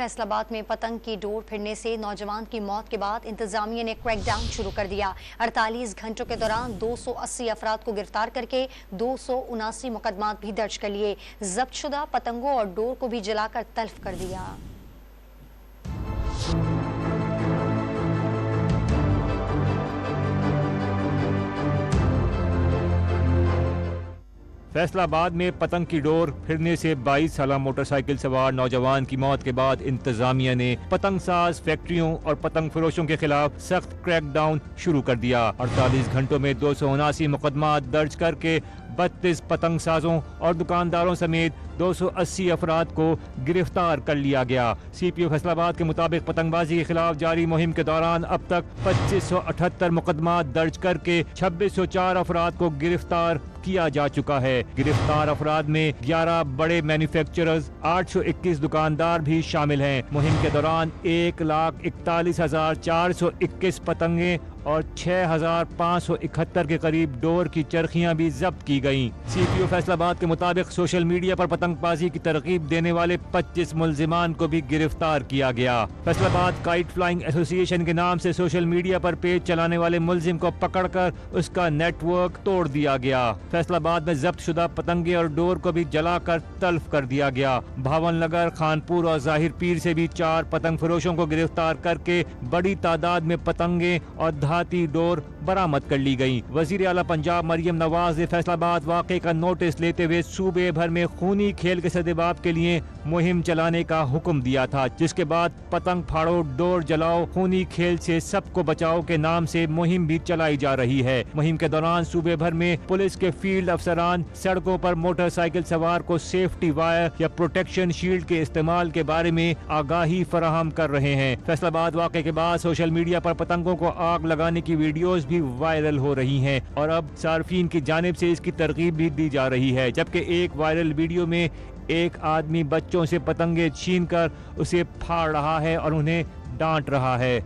فیصل آباد میں پتنگ کی ڈور پھرنے سے نوجوان کی موت کے بعد انتظامیہ نے کریک ڈاؤن شروع کر دیا۔ 48 گھنٹوں کے دوران 280 افراد کو گرفتار کر کے 279 مقدمات بھی درج کر لیے۔ ضبط شدہ پتنگوں اور ڈور کو بھی جلا کر تلف کر دیا۔ فیصل آباد میں پتنگ کی ڈور پھرنے سے 22 سالہ موٹر سائیکل سوار نوجوان کی موت کے بعد انتظامیہ نے پتنگ ساز فیکٹریوں اور پتنگ فروشوں کے خلاف سخت کریک ڈاؤن شروع کر دیا۔ 48 گھنٹوں میں 279 مقدمات درج کر کے 32 پتنگ سازوں اور دکانداروں سمیت 280 افراد کو گرفتار کر لیا گیا۔ سی پی او فیصل آباد کے مطابق پتنگ بازی کے خلاف جاری مہم کے دوران اب تک 2578 مقدمات درج کر کے 2604 افراد کو گرفتار کیا جا چکا ہے۔ گرفتار افراد میں 11 بڑے مینوفیکچررز، 821 دکاندار بھی شامل ہیں۔ مہم کے دوران 1,41,421 پتنگیں اور 6,571 کے قریب ڈور کی چرخیاں بھی ضبط کی گئیں۔ سی پی او فیصل آباد کے مطابق سوشل میڈیا پر پتنگ بازی کی ترغیب دینے والے 25 ملزمان کو بھی گرفتار کیا گیا۔ فیصل آباد کائٹ فلائنگ ایسوسی ایشن کے نام سے سوشل میڈیا پر پیج چلانے والے ملزم کو پکڑ کر اس کا نیٹ ورک توڑ دیا گیا۔ فیصل آباد میں ضبط شدہ پتنگیں اور ڈور کو بھی جلا کر تلف کر دیا گیا۔ بھاون نگر، خانپور اور ظاہر پیر سے بھی 4 پتنگ فروشوں کو گرفتار کر کے بڑی تعداد میں پتنگیں اور دھاتی ڈور برآمد کر لی گئیں۔ وزیر اعلیٰ پنجاب مریم نواز نے فیصل آباد واقعے کا نوٹس لیتے ہوئے صوبے بھر میں خونی کھیل کے سدباب کے لیے مہم چلانے کا حکم دیا تھا، جس کے بعد پتنگ پھاڑو، ڈور جلاؤ، خونی کھیل سے سب کو بچاؤ کے نام سے مہم بھی چلائی جا رہی ہے۔ مہم کے دوران صوبے بھر میں پولیس کے فیلڈ افسران سڑکوں پر موٹر سائیکل سوار کو سیفٹی وائر یا پروٹیکشن شیلڈ کے استعمال کے بارے میں آگاہی فراہم کر رہے ہیں۔ فیصل آباد واقعے کے بعد سوشل میڈیا پر پتنگوں کو آگ لگانے کی ویڈیوز بھی وائرل ہو رہی ہیں اور اب صارفین کی جانب سے اس کی ترغیب بھی دی جا رہی ہے، جبکہ ایک وائرل ویڈیو میں ایک آدمی بچوں سے پتنگیں چھین کر اسے پھاڑ رہا ہے اور انہیں ڈانٹ رہا ہے۔